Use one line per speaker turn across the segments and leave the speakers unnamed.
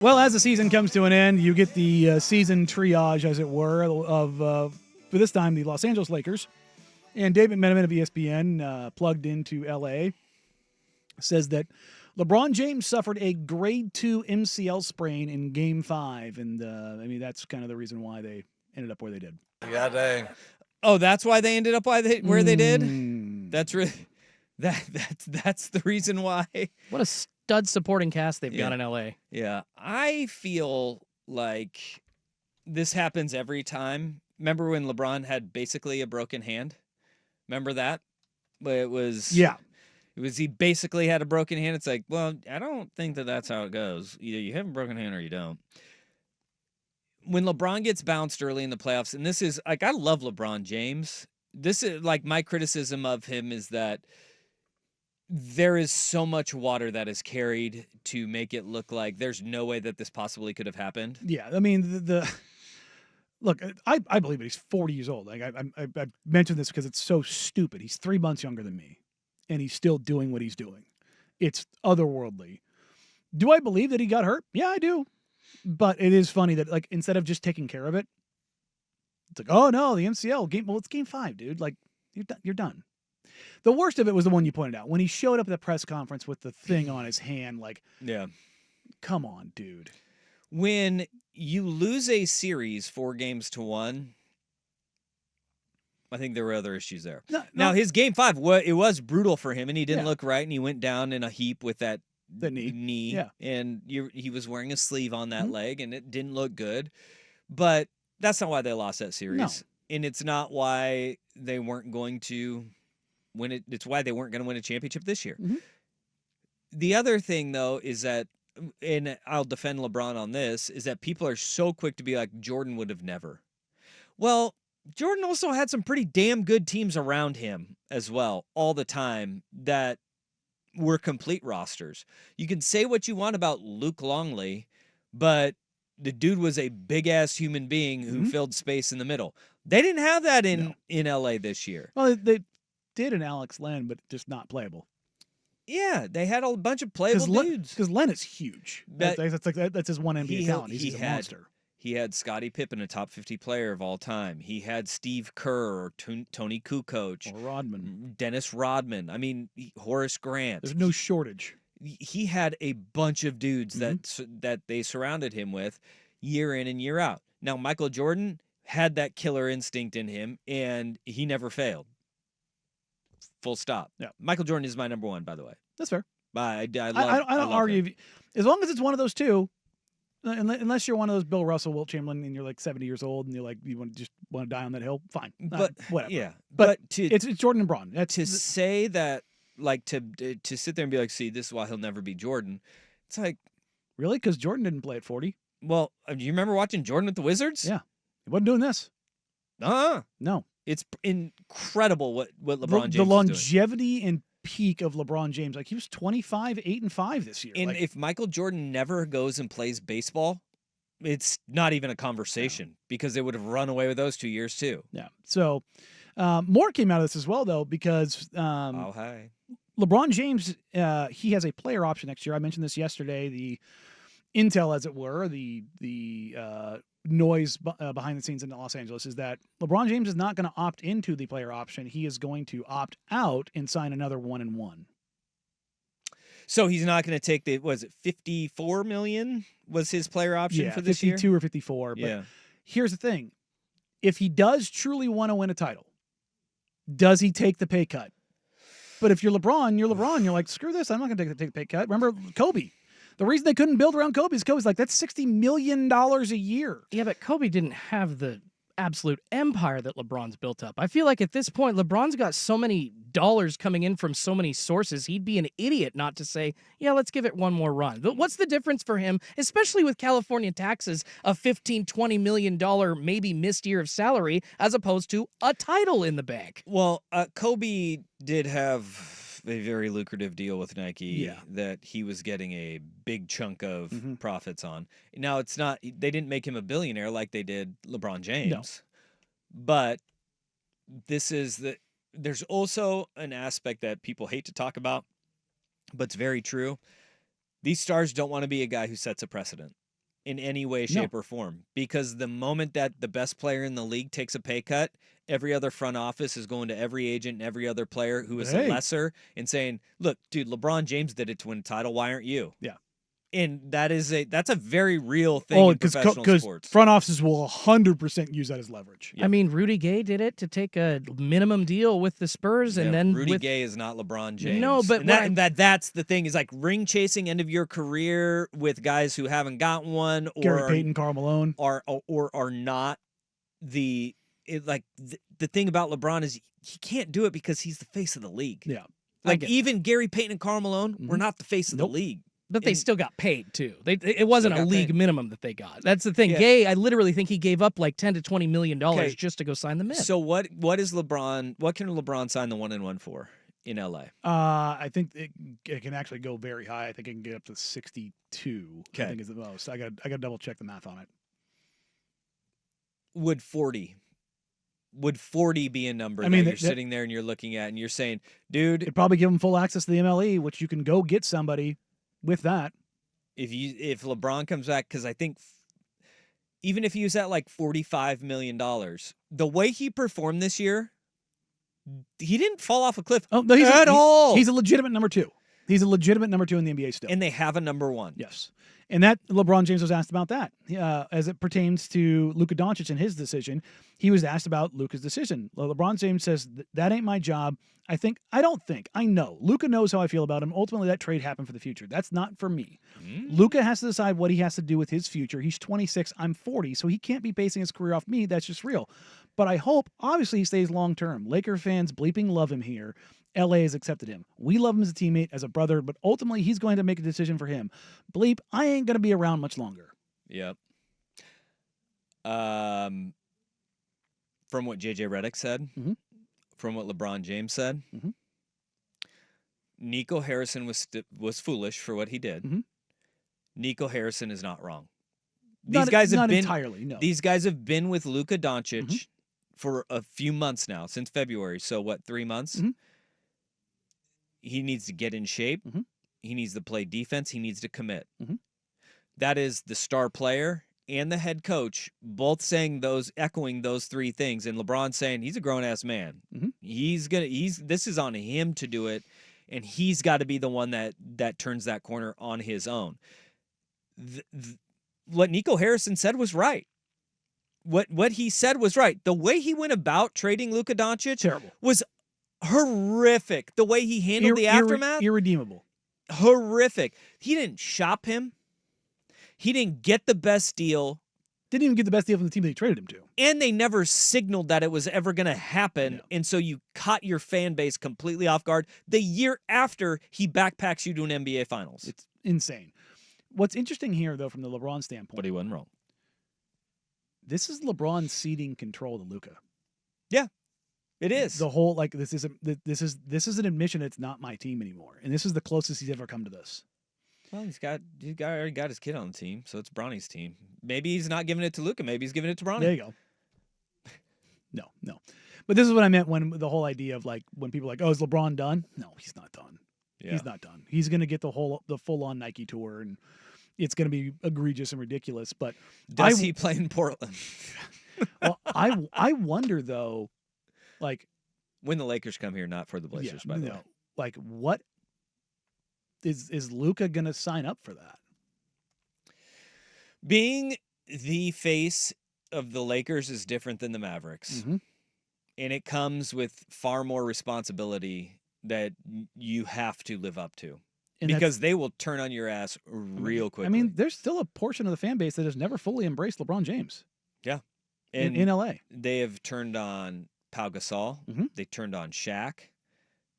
Well, as the season comes to an end, you get the season triage, as it were, of, for this time, the Los Angeles Lakers. And David McMenamin of ESPN, plugged into L.A., says that LeBron James suffered a grade 2 MCL sprain in Game 5. And, that's kind of the reason why they ended up where they did.
Yeah, dang.
Oh, that's why they ended up where they did? That's the reason why.
What a stud supporting cast they've got in LA.
Yeah. I feel like this happens every time. Remember when LeBron had basically a broken hand? Remember that? But it was he basically had a broken hand. It's like, well, I don't think that's how it goes. Either you have a broken hand or you don't. When LeBron gets bounced early in the playoffs, and this is like, I love LeBron James. This is like, my criticism of him is that there is so much water that is carried to make it look like there's no way that this possibly could have happened.
Yeah, I mean, look, I believe it. He's 40 years old. Like I mentioned this because it's so stupid. He's 3 months younger than me, and he's still doing what he's doing. It's otherworldly. Do I believe that he got hurt? Yeah, I do. But it is funny that, like, instead of just taking care of it, it's like, oh no, the MCL game. Well, it's Game 5, dude. Like, you're done. The worst of it was the one you pointed out when he showed up at the press conference with the thing on his hand. Like,
yeah,
come on, dude.
When you lose a series 4-1, I think there were other issues there. Now, his Game 5, it was brutal for him, and he didn't look right, and he went down in a heap with that knee.
Yeah.
And he was wearing a sleeve on that leg, and it didn't look good. But that's not why they lost that series.
No.
And it's not why they weren't going to win it. It's why they weren't going to win a championship this year.
Mm-hmm.
The other thing, though, is that, and I'll defend LeBron on this, is that people are so quick to be like, Jordan would have never. Well, Jordan also had some pretty damn good teams around him as well all the time that were complete rosters. You can say what you want about Luke Longley, but the dude was a big-ass human being who filled space in the middle. They didn't have that in L.A. this year.
Well, they did in Alex Len, but just not playable.
Yeah, they had a bunch of playable dudes.
Because Len is huge. That's his one NBA talent. He's a monster.
He had Scottie Pippen, a top 50 player of all time. He had Steve Kerr or Tony Kukoc.
Or Rodman.
Dennis Rodman. I mean, Horace Grant.
There's no shortage.
He had a bunch of dudes that they surrounded him with year in and year out. Now, Michael Jordan had that killer instinct in him, and he never failed. Full stop.
Yeah.
Michael Jordan is my number one, by the way.
That's fair.
I don't
argue.
him.
As long as it's one of those two, unless you're one of those Bill Russell, Wilt Chamberlain, and you're like 70 years old, and you're like, you want to die on that hill, fine.
But
whatever.
Yeah.
But it's Jordan and Braun.
Say that, like, to sit there and be like, see, this is why he'll never be Jordan. It's like,
really? Because Jordan didn't play at 40.
Well, do you remember watching Jordan with the Wizards?
Yeah, he wasn't doing this. No.
It's incredible what LeBron James
the
is
longevity and peak of LeBron James. Like, he was 25, 8-5 this year.
And if Michael Jordan never goes and plays baseball, it's not even a conversation because they would have run away with those 2 years too.
Yeah. So more came out of this as well, though, because
hi.
LeBron James, he has a player option next year. I mentioned this yesterday. The intel, as it were, the noise behind the scenes in Los Angeles is that LeBron James is not going to opt into the player option. He is going to opt out and sign another 1-1.
So he's not going to take $54 million was his player option for this year?
52 or 54. But here's the thing. If he does truly want to win a title, does he take the pay cut? But if you're LeBron, you're like, screw this. I'm not going to take the pay cut. Remember Kobe. The reason they couldn't build around Kobe is Kobe's like, that's $60 million a year.
Yeah, but Kobe didn't have the absolute empire that LeBron's built up. I feel like at this point, LeBron's got so many dollars coming in from so many sources, he'd be an idiot not to say, yeah, let's give it one more run. But what's the difference for him, especially with California taxes, a $15, $20 million maybe missed year of salary, as opposed to a title in the bank?
Well, Kobe did have a very lucrative deal with Nike that he was getting a big chunk of profits on. Now, it's not, they didn't make him a billionaire like they did LeBron James.
No.
But there's also an aspect that people hate to talk about, but it's very true. These stars don't want to be a guy who sets a precedent. in any way, shape, or form. Because the moment that the best player in the league takes a pay cut, every other front office is going to every agent and every other player who is a lesser and saying, look, dude, LeBron James did it to win a title. Why aren't you?
Yeah.
And that's a very real thing in professional sports.
Front offices will 100% use that as leverage.
Yep. I mean, Rudy Gay did it to take a minimum deal with the Spurs, and then
Rudy Gay is not LeBron James.
No, but
that's the thing is like ring chasing end of your career with guys who haven't gotten one, or
Gary Payton, Karl Malone,
are not the thing about LeBron is he can't do it because he's the face of the league.
Yeah,
like even Gary Payton and Karl Malone were not the face of the league.
But they still got paid too. It wasn't a league minimum that they got. That's the thing. Gay, I literally think he gave up like $10 to $20 million just to go sign the mid.
So what is LeBron? What can LeBron sign the 1-1 for in LA?
I think it can actually go very high. I think it can get up to 62.
Okay.
I think is the most. I got to double check the math on it.
Would 40 be a number that you're sitting there and you're looking at and you're saying, dude,
it'd probably give him full access to the MLE, which you can go get somebody with that.
If LeBron comes back, because I think even if he was at like $45 million, the way he performed this year, he didn't fall off a cliff at all.
He's a legitimate number 2. He's a legitimate number 2 in the NBA still.
And they have a number 1.
Yes. And that LeBron James was asked about that. As it pertains to Luka Doncic and his decision, he was asked about Luka's decision. LeBron James says, that ain't my job. I know. Luka knows how I feel about him. Ultimately, that trade happened for the future. That's not for me. Luka has to decide what he has to do with his future. He's 26. I'm 40, so he can't be basing his career off me. That's just real. But I hope, obviously, he stays long-term. Laker fans bleeping love him here. LA has accepted him. We love him as a teammate, as a brother, but ultimately he's going to make a decision for him. Bleep, I ain't going to be around much longer.
Yep. From what JJ Redick said, from what LeBron James said, Nico Harrison was foolish for what he did. Nico Harrison is not wrong. These guys have been with Luka Doncic for a few months now, since February. So what, 3 months? He needs to get in shape. He needs to play defense. He needs to commit. That is the star player and the head coach both echoing those 3 things. And LeBron saying he's a grown ass man. This is on him to do it. And he's got to be the one that turns that corner on his own. What Nico Harrison said was right. What he said was right. The way he went about trading Luka Doncic was horrific. The way he handled the aftermath,
irredeemable.
Horrific. He didn't shop him. He didn't get the best deal.
Didn't even get the best deal from the team that he traded him to.
And they never signaled that it was ever going to happen. Yeah. And so you caught your fan base completely off guard the year after he backpacks you to an NBA Finals.
It's insane. What's interesting here, though, from the LeBron standpoint.
But he wasn't wrong.
This is LeBron ceding control to Luka.
Yeah, it is.
The whole, this is an admission it's not my team anymore. And this is the closest he's ever come to this.
Well, he's already got his kid on the team, so it's Bronny's team. Maybe he's not giving it to Luka. Maybe he's giving it to Bronny.
There you go. No. But this is what I meant when the whole idea of when people are like, oh, is LeBron done? No, he's not done. Yeah. He's not done. He's going to get the full-on Nike tour, and it's going to be egregious and ridiculous. But
does he play in Portland?
Well, I wonder though,
when the Lakers come here, not for the Blazers, by the way.
What is Luka going to sign up for that?
Being the face of the Lakers is different than the Mavericks. And it comes with far more responsibility that you have to live up to. Because they will turn on your ass real quickly.
I mean, there's still a portion of the fan base that has never fully embraced LeBron James.
Yeah.
And in LA. They
have turned on Pau Gasol. They turned on Shaq.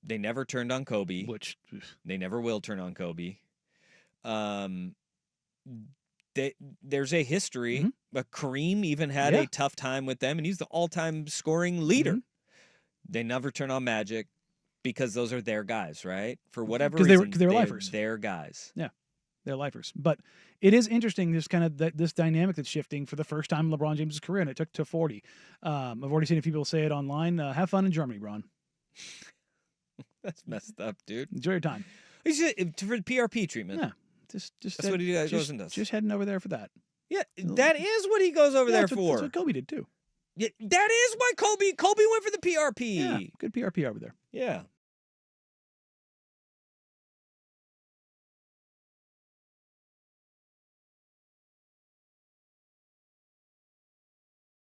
They never turned on Kobe.
Which
they never will turn on Kobe. There's a history. But Kareem even had a tough time with them, and he's the all-time scoring leader. They never turn on Magic because those are their guys, right? For whatever reason,
they're lifers.
They're guys.
Yeah, they're lifers. But it is interesting. There's kind of this dynamic that's shifting for the first time in LeBron James' career, and it took to 40. I've already seen people say it online. Have fun in Germany, Bron.
That's messed up, dude.
Enjoy your time.
For PRP treatment.
Yeah. Just
That's what he goes and does.
Just heading over there for that.
Yeah, that is what he goes over there for.
That's what Kobe did too.
Yeah, that is why Kobe went for the PRP.
Yeah, good PRP over there.
Yeah.